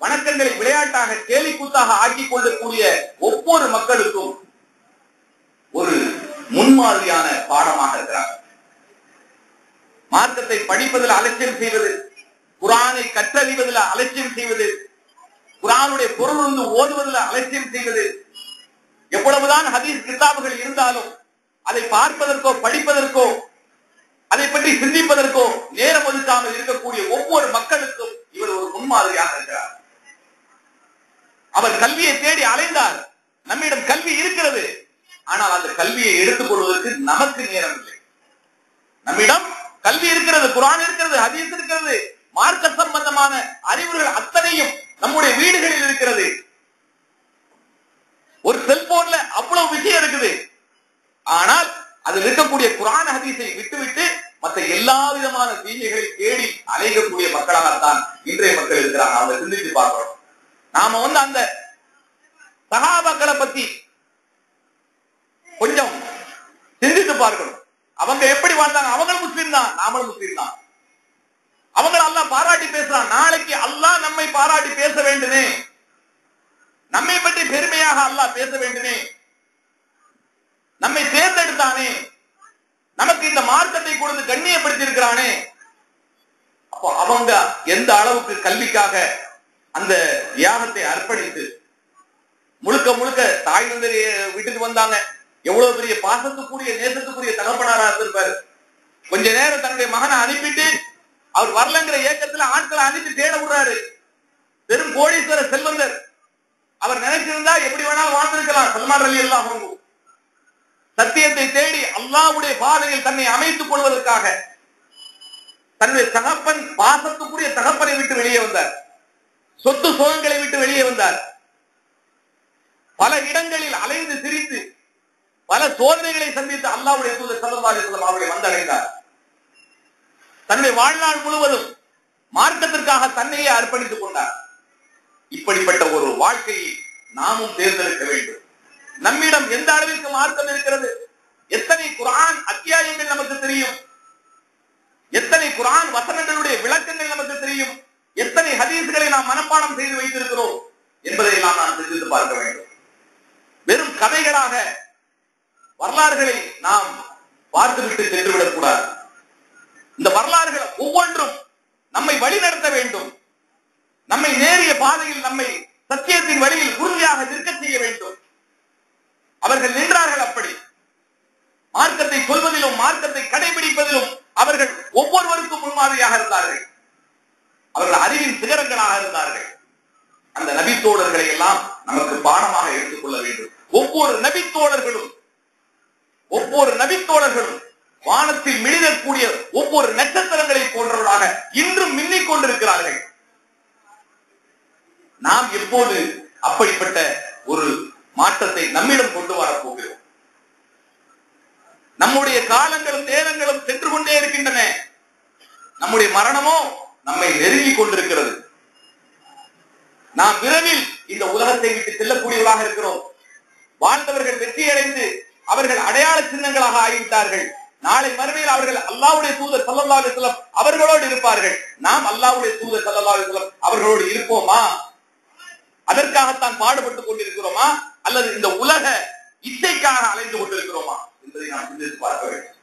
வணக்கங்களை விளையாட்டாக கேலி கூத்தாக ஆக்கிக் கொள்ளக்கூடிய ஒவ்வொரு மக்களுக்கும் ஒரு முன்மாதிரியான பாடமாக இருக்கிறார். மார்க்கத்தை படிப்பதில் அலட்சியம் செய்வது, குர்ஆனை கற்றறிவதில் அலட்சியம் செய்வது, குர்ஆனுடைய பொருள் ஓதுவதில் அலட்சியம் செய்வது, எவ்வளவுதான் ஹதீஸ் கிதாபுகள் இருந்தாலும் அதை பார்ப்பதற்கோ படிப்பதற்கோ அதை பற்றி சிந்திப்பதற்கோ நேரம் ஒதுக்காமல் இருக்கக்கூடிய ஒவ்வொரு மக்களுக்கும் இவர் ஒரு முன்மாதிரியாக இருக்கிறார். அவர் கல்வியை தேடி அலைந்தார். நம்மிடம் கல்வி இருக்கிறது, ஆனால் அந்த கல்வியை எடுத்துக் கொள்வதற்கு நமக்கு நேரம் இல்லை. நம்மிடம் கல்வி இருக்கிறது, குர்ஆன் இருக்கிறது, ஹதீஸ் இருக்கிறது, மார்க்க சம்பந்தமான அறிவுகள் அத்தனையும் நம்முடைய வீடுகளில் இருக்கிறது. ஒரு செல்போன்ல அவ்வளவு விஷயம் இருக்குது. ஆனால் அதில் இருக்கக்கூடிய குர்ஆன் ஹதீஸை விட்டுவிட்டு மற்ற எல்லா விதமான தீமைகளை தேடி அலையக்கூடிய மக்களாகத்தான் இன்றைய மக்கள் இருக்கிறாங்க. அவங்க சிந்தித்து பார்க்கிறோம். நாம அந்த சஹாபாக்களை பத்தி கொஞ்சம் சிந்தித்து பார்க்கணும். அவங்க எப்படி வாழ்ந்தாங்க? அவங்களும் முஸ்லிம் தான், நாமளும் முஸ்லிம் தான். அவங்க அல்லாஹ் பாராட்டி பேசுறான். நாளைக்கு அல்லாஹ் நம்மை பாராட்டி பேச வேண்டுமே, நம்மை பற்றி பெருமையாக அல்லாஹ் பேச வேண்டுமே. நம்மை தேர்ந்தெடுத்தானே, நமக்கு இந்த மார்க்கத்தை கொடுத்து கண்ணியப்படுத்தி இருக்கிறானே. அப்போ அவங்க எந்த அளவுக்கு கல்விக்காக அந்த தியாகத்தை அர்ப்பணித்து முழுக்க முழுக்க தாய் தந்தைய வீட்டுக்கு வந்தாங்க. எவ்வளவு பெரிய பாசத்துக்குரிய நேசத்துக்குரிய தகப்பனாராக இருப்பாரு. கொஞ்ச நேரம் தன்னுடைய மகனை அனுப்பிட்டு அவர் வரலங்கிற ஏக்கத்துல ஆட்களை அனுப்பி தேட விடுறாரு. பெரும் கோடீஸ்வர செல்வந்தர். அவர் நினைச்சிருந்தா எப்படி வேணாலும் வாழ்ந்திருக்கலாம். சல்மான் ரலியல்லாஹு அன்ஹு சத்தியத்தை தேடி அல்லாஹ்வுடைய பாதையில் தன்னை அமைத்துக் கொள்வதற்காக தன்னுடைய தகப்பன் பாசத்துக்குரிய தகப்பனை விட்டு வெளியே வந்தார். சொத்து சுகங்களை விட்டு வெளியே வந்தார். பல இடங்களில் அலைந்து திரிந்து பல சோதனைகளை சந்தித்து அல்லாஹ்வுடைய தூதர் ஸல்லல்லாஹு அலைஹி வஸல்லம் அவர்களை வந்தடைந்தார். தன்னுடைய வாழ்நாள் முழுவதும் மார்க்கத்திற்காக தன்னையே அர்ப்பணித்துக் கொண்டார். இப்படிப்பட்ட ஒரு வாழ்க்கையை நாமும் தேர்ந்தெடுக்க வேண்டும். நம்மிடம் எந்த அளவிற்கு மார்க்கம் இருக்கிறது? எத்தனை குர்ஆன் அத்தியாயங்கள் நமக்கு தெரியும்? எத்தனை குர்ஆன் வசனங்களுடைய விளக்கங்கள் நமக்கு தெரியும்? எத்தனை ஹதீஸ்களை நாம் மனப்பாடம் செய்து வைத்திருக்கிறோம் என்பதை எல்லாம் நாம் சிந்தித்து பார்க்க வேண்டும். வெறும் கதைகளாக வரலாறுகளை நாம் பார்த்துவிட்டு சென்றுவிடக் கூடாது. இந்த வரலாறுகள் ஒவ்வொன்றும் நம்மை வழிநடத்த வேண்டும். நம்மை நேரிய பாதையில், நம்மை சத்தியத்தின் வழியில் உறுதியாக நிற்க செய்ய வேண்டும். அவர்கள் நின்றார்கள். அப்படி மார்க்கத்தை சொல்வதிலும் மார்க்கத்தை கடைபிடிப்பதிலும் அவர்கள் ஒவ்வொருவருக்கும் முன்மாதிரியாக இருந்தார்கள். அவர்கள் அறிவின் சிகரங்களாக இருந்தார்கள். அந்த நபித்தோழர்களை எல்லாம் நமக்கு பாடமாக எடுத்துக்கொள்ள வேண்டும். ஒவ்வொரு நபித்தோழர்களும் வானத்தில் மிளிரக்கூடிய ஒவ்வொரு நட்சத்திரங்களை போன்றவர்களாக இன்றும் மின்னிக் கொண்டிருக்கிறார்கள். நாம் எப்போது அப்படிப்பட்ட ஒரு மாற்றத்தை நம்மிடம் கொண்டு வரப்போகிறோம்? நம்முடைய காலங்களும் நேரங்களும் சென்று கொண்டே இருக்கின்றன. நம்முடைய மரணமோ நம்மை நெருங்கிக் கொண்டிருக்கிறது. நாம் விரைவில் இந்த உலகத்தை விட்டு செல்லக்கூடியவர்களாக இருக்கிறோம். வாழ்ந்தவர்கள் வெற்றியடைந்து அவர்கள் அடையாள சின்னங்களாக ஆகிவிட்டார்கள். நாளை மறுமையில் அவர்கள் அல்லாஹ்வுடைய தூதர் ஸல்லல்லாஹு அலைஹி வஸல்லம் அவர்களோடு இருப்பார்கள். நாம் அல்லாஹ்வுடைய தூதர் ஸல்லல்லாஹு அலைஹி வஸல்லம் அவர்களோடு இருப்போமா? அதற்காகத்தான் பாடுபட்டுக் கொண்டிருக்கிறோமா, அல்லது இந்த உலக இச்சைக்காக அலைந்து கொண்டிருக்கிறோமா என்பதை நாம் சிந்தித்து பார்க்க வேண்டும்.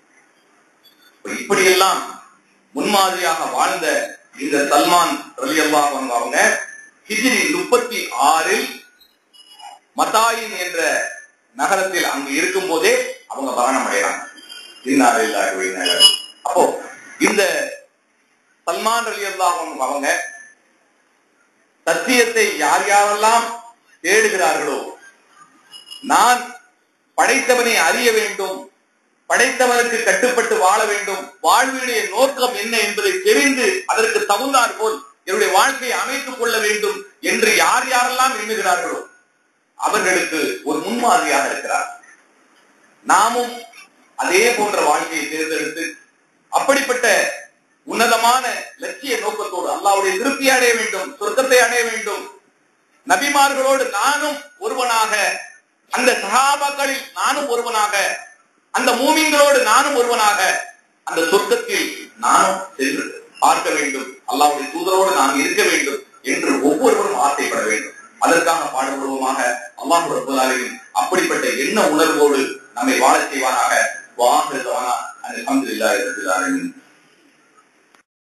இப்படியெல்லாம் முன்மாதிரியாக வாழ்ந்த இந்த சல்மான் ரலியல்லாஹு அன்ஹு அவங்க ஹிஜ்ரி 36 மதாயின் என்ற நகரத்தில் அங்கு இருக்கும் போதே அவங்க மரணம் அடைகிறாங்க. அப்போ இந்த சல்மான் ரலியல்லாஹு அன்ஹு அவங்க சத்தியத்தை யார் யாரெல்லாம் தேடுகிறார்களோ, நான் படைத்தவனை அறிய வேண்டும், படைத்தவனுக்கு கட்டுப்பட்டு வாழ வேண்டும், வாழ்வினுடைய நோக்கம் என்ன என்பதை தெரிந்து அதற்கு தகுந்தாற் போல் என்னுடைய வாழ்க்கையை அமைத்துக் கொள்ள வேண்டும் என்று யார் யாரெல்லாம் எண்ணுகிறார்களோ அவர்களுக்கு ஒரு முன்மாதிரியாக இருக்கிறார். நாமும் அதே போன்ற வாழ்க்கையை தேர்ந்தெடுத்து அப்படிப்பட்ட உன்னதமான லட்சிய நோக்கத்தோடு அல்லாஹ்வுடைய திருப்தி அடைய வேண்டும், சொர்க்கத்தை அடைய வேண்டும். நபிமார்களோடு நானும் ஒருவனாக, அந்த சஹாபாக்களில் நானும் ஒருவனாக, அந்த மூமின்களோடு நானும் ஒருவனாக அந்த சொர்க்கத்தில் நானும் சென்று பார்க்க வேண்டும், அல்லாஹ்வுடைய தூதரோடு நாம் இருக்க வேண்டும் என்று ஒவ்வொருவரும் ஆசைப்பட வேண்டும். அதற்காக பாடுபடுவோமாக. அல்லாஹ் ரப்பல் ஆலமீன் அப்படிப்பட்ட எண்ண உணர்வோடு நம்மை வாழச் செய்வானாக. வாஹிரு தஅவானா அல்ஹம்துலில்லாஹி ரப்பில் ஆலமீன்.